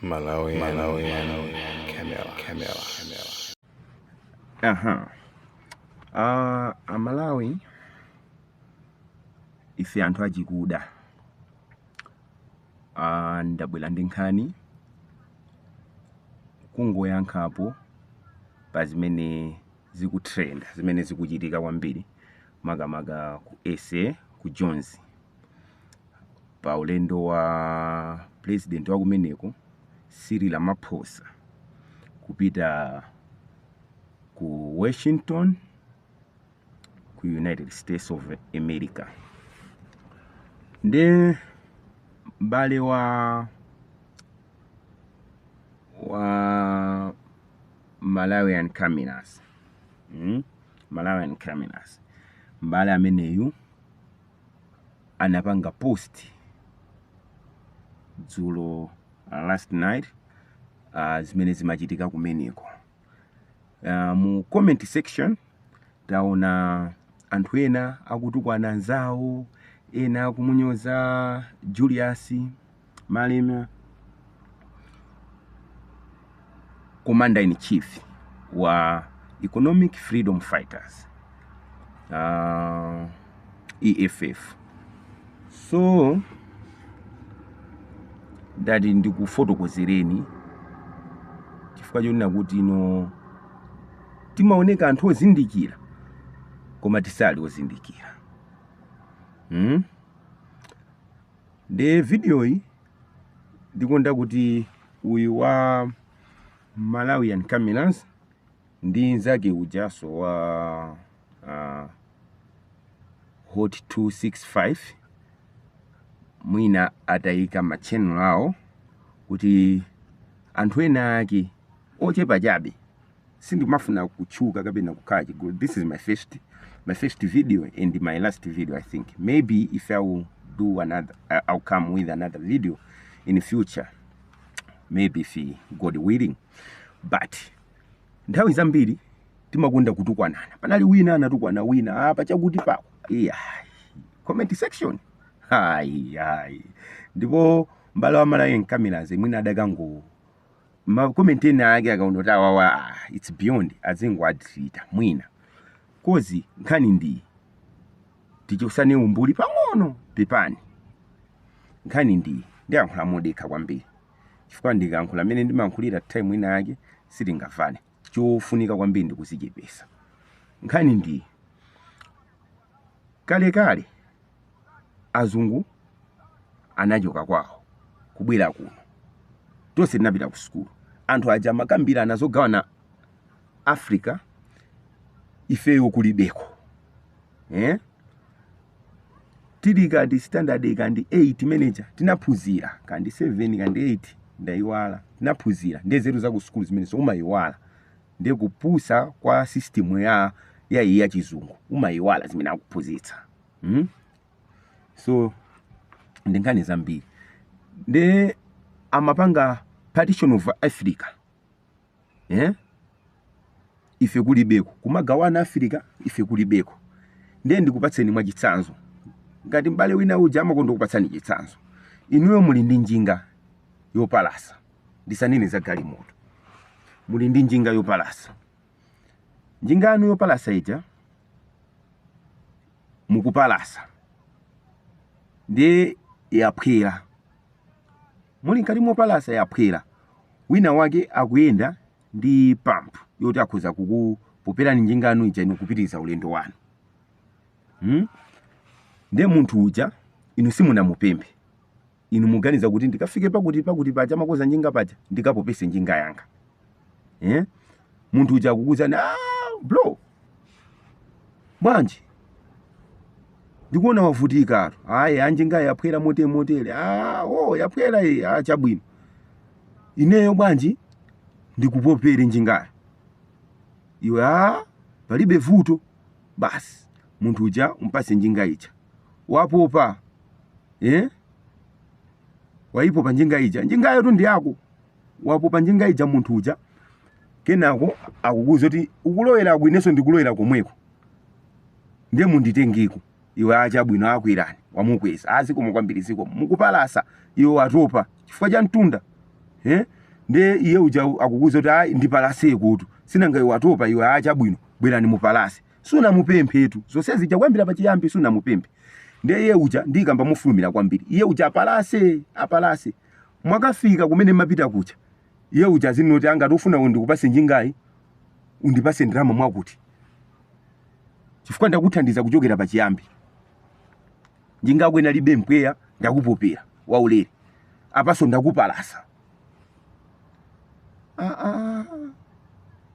Malawian Camera. Amalawi ife anthu achikuda ndabwera ndi nkhani kungoyankhapo pa zimene zikutrend, zimene zikuchitika kwambiri makamaka ku SA ku Jones pa ulendo wa president wa kumeneko Cyril Ramaphosa kupita ku Washington ku United States of America. Nde mbale wa Malawian Cameras, Malawian Cameras, mbale ameneyu anapanga post dzulo last night zimene zimachitika kumeneko. Mu comment section taona anthu ena akutukwana anzawo, ena akumunyoza Julius Malema, Commander in Chief wa Economic Freedom Fighters, EFF. So ndati ndikufotokozereni chifukwa chonena kuti ino timaoneka anthu ozindikira koma tisali ozindikira. De video hii ndikonda kuti uyu wa Malawian Cameras ndi nzake ujaso wa Hot 265 mwina atayika ma channel awo kuti anthu ena ake ochepa chabe sindimafuna kuchuka kapena kukaji. This is my first video and my last video. I think maybe if I will do another, I'll come with another video in the future, maybe if God willing. But nthawi zambiri timakunda kutukwanana, panali wina anatukwana wina pachakuti pako comment section ndipo mbale wa Malawian Cameras mwina adakango ma comment ena ake akaondota wawa it's beyond azengo adrita mwina kozi nkhani ndi tichosane umbuli pang'ono pepani. Nkhani ndi ndiyankhula modekha kwambiri chifukwa ndikankhula amene ndimankhulira time ina yake sitingafane, chofunika kwambiri ndikuzichepesa. Nkhani ndi kale azungu anachoka kwawo kubwera kuno, tonse tinapita ku school. Anthu aja makambira anazogawana Africa ifeyo kulibeko. Tili kandi standard kandi 8 manager tinaphunzira kandi 7 kandi 8 ndaiwala tinaphunzira ndezeru za ku school zimene so umayiwala nde kupusa kwa system ya chizungu umayiwala zimene akuphunzitsa. So ndinkhani zambiri nde amapanga partition of Africa. Ife kulibeko kumagawana Africa ife kulibeko. Nde ndikupatseni mwa chitsanzo ngati mbale wina uja amakondo kupatsani chitsanzo. Inuyo muli ndi njinga yopalasa, ndisanene za galimoto, muli ndi njinga yopalasa. Njinga yanu yopalasa ija mukupalasa nde yaphwera, muli nkati mopalasa yaphwera, wina wake akuyenda ndi pump yoti akhoza kukupoperani njinga yanu ija inu kupitiriza ulendo wanu. Nde munthu uja inu simunamupemphe, inu muganiza kuti ndikafike pakuti paja makoza njinga paja ndikapopese njinga yanga. Munthu uja akukuzani bro bwanji ndikuona wavutika anjinga yaphwera motere yaphwera chabwino ineyo bwanji ndikupopere njingayo. Iwe palibe vuto basi. Munthu uja umpase njinga ija wapopa waipopa njinga ija, njingayo tu ndi yako, wapopa njinga ija. Munthu uja kenako akukuza kuti ukulowera kwinenso ndikulowera komweko ndiye munditengeko. Iwe achabwino akwirani wamukweza azikomo kwambiri ziko mukupalasa iwe watopa chifukwa cha mtunda. nde iye uja akukuza kuti ayi ndipalase kuti sinanga iwe watopa iwe acha bwino bwerani mupalase sunamupemphetu zonse zija kuyambira pachiyambi sunamupemphe nde iye uja ndikamba mufulumira kwambiri iye uja apalase mwakafika kumene mapita kucha iye uja zinoti angati ufuna ndikupase njingayi undipase ndrama mwakuti chifukwa ndakuthandiza kuchokera pachiyambi njinga kwena libe mpweya ndakupopera waulere apaso ndakupalasa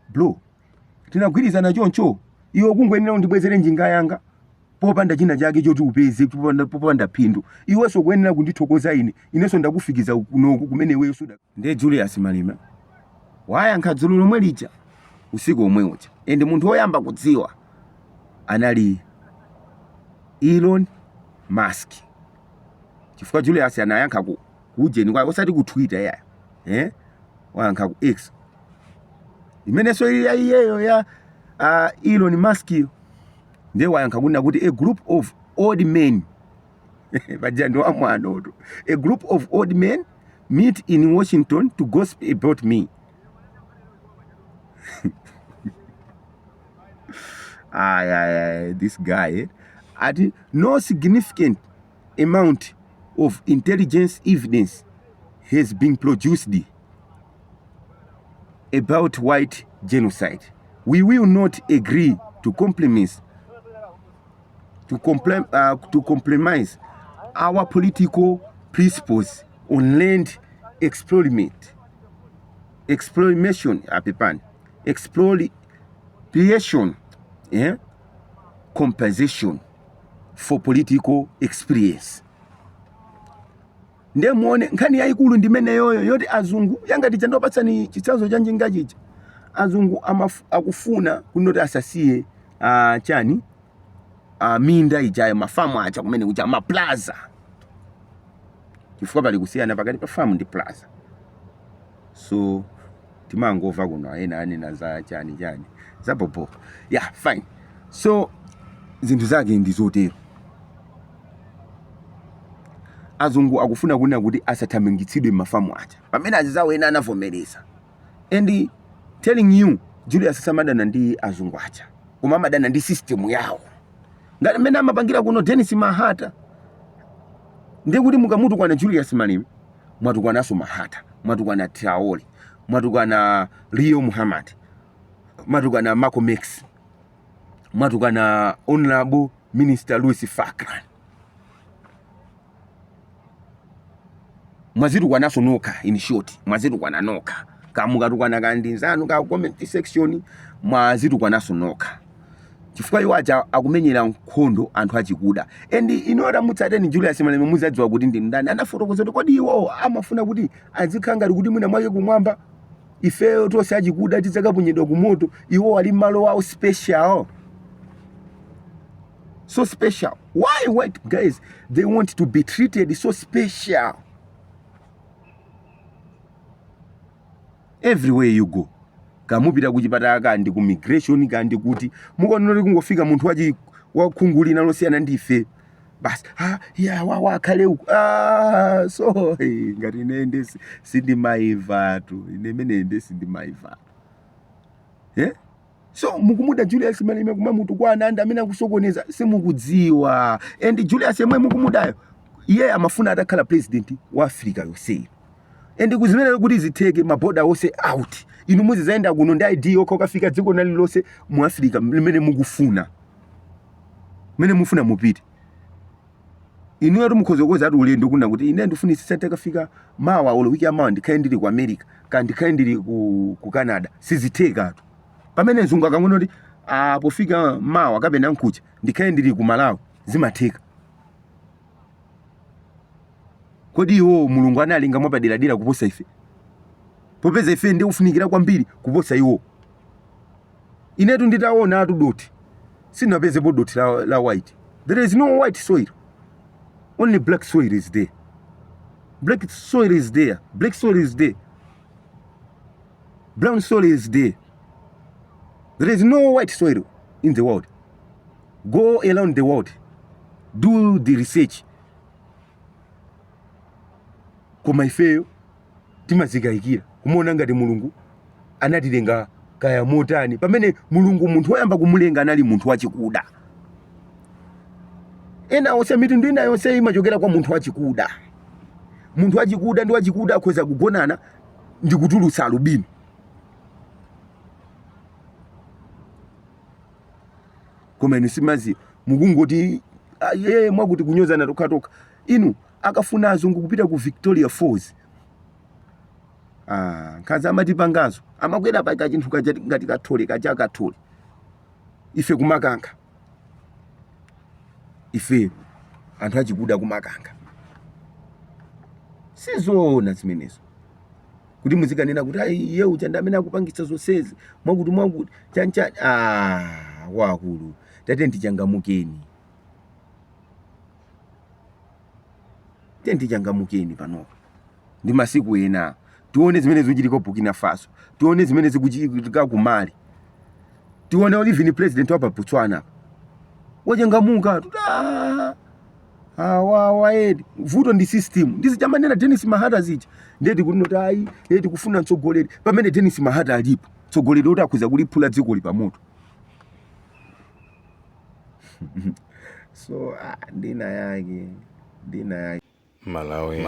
bro tinagwirizana choncho iwe kungwenera undibwezere njinga yanga popanda china chake choti upeze popanda phindu iwenso kuyenera kundithokoza inenso ndakufikiza kunoku kumene iweyo suda nde Julius Malema wayankha dzulo lomwe lija usiku omwe uja ende munthu woyamba kudziwa anali Elon Musk chifukwa Julius anayankha kujeni kwa osati ku Twitter wayankha ku X imeneso iyeyo ya Elon Musk nde wayankha kuna kuti a group of old men bajando wa mwanoto a group of old men meet in Washington to gossip about me. This guy at no significant amount of intelligence evidence has been produced about white genocide. We will not agree to compromise our political principles on land exploitation, compensation for political experience. Nde muone nkhani yayikulu ndimene yoyo yoti azungu yangati chandopatsani chitsanzo cha njinga chicha azungu akufuna kunoti asasiye chani minda ijayo mafamu acha kumene kuja maplaza chifukwa pali kusiyana pakati pa farm ndi plaza so timangova kuno ena anena za chani zapopo yeah fine so zinthu zake ndizotero azungu akufuna kunena kuti asathamangitsidwe mafamu acha pamene azizawo ena anavomereza and telling you Julius samadana ndi azungu acha koma amadana ndi system yawo ngati mmene amapangira kuno Dennis Mahata ndikuti mukamutukwana Julius Malema mwatukwananso Mahata mwatukwana Traore mwatukwana Rio Muhammad mwatukwana Malcolm X mwatukwana Honorable Minister Louis Farrakhan mwazitukwananso nokha in short mwazitukwana nokha kamukatukwana kandi nzanu ka comment section mwazitukwananso nokha chifukwa iwo aja akumenyera nkhondo anthu achikuda and inora mutsateni Julius Malema muzadziwa kuti ndi ndani anafotokoza kuti kodi iwo amafuna kuti azikhanga kuti mwina mwake kumwamba ifeyo tonse achikuda tidzakaponyedwa kumoto iwo ali malo wawo special so special why white guys they want to be treated so special everywhere you go kamupita kuchipatala kandi ku migration kandi kuti mukonoti kungofika munthu wakhungulina losiyana ndife basi wakhale uku so ngati ine sindimaiva tu ine mene sindimaiva so mukumuda Julius Malema kuma mutu kwa ananda amene akusokoneza simukudziwa and Julius yemwe mukumudayo iye amafuna atakhala president wa Africa yonse and kuzimene kuti zitheke maboda wose out inu muzizaenda kuno ndi ID yokha ukafika dziko nalilonse mu Africa limene mukufuna mene mufuna mupite inu yoti mukhoza koza ati ulendo kuna kuti ine ndifunisisa takafika mawa olo wiki amawa ndikhale ndili ku America kandi ndikhale ndili ku Canada sizitheka atu pamene zungu akamwena kuti pofika mawa kapena nkucha ndikhale ndili ku Malawi zimatheka kodi iwo mulungu analinga mwapadera kuposa ife popeza ife ndi ufunikira kwambiri kuposa iwo inetu nditaona atu doti sinapezepo doti la white there is no white soil only black soil is there black soil is there black soil is there brown soil is there there is no white soil in the world go around the world do the research koma ifeyo timazikayikira kumuona ngati mulungu anatilenga kaya motani pamene mulungu munthu woyamba kumulenga anali munthu wachikuda. Ena onse mitundu ina yonse imachokera kwa munthu wachikuda. Munthu wachikuda ndi wachikuda akhoza kugonana ndi kutulutsa alubino. Koma inu simazi mukungoti yeye mwakuti kunyozana tokatoka. Inu akafuna azungu kupita ku Victoria Falls. Kaza amatipangazo amakwera pa kachinthu ngati kathole kaja kathole. Ife kumakanga. Ife anthu achikuda kumakanga. Sizona zimenezo. Kuti muzikanena kuti iye uja ndamene akupangitsa zonsezi mwakuti chanchani wakulu tate ndichangamukeni. Ndichangamukeni panopo. Ndi masiku ena tione zimene zikuchitika Burkina Faso, tione zimene zikuchitika ku Mali, tione Olivine president wa Botswana wachangamuka waedi vuto ndi system ndizichamanena Dennis Mahata zija ndeti kuti notai eti kufuna mtsogoleri pamene Dennis Mahata alipo mtsogoleri oti akhuza kuliphula dziko lipamoto. So ndina yake Malawi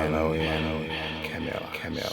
Camera.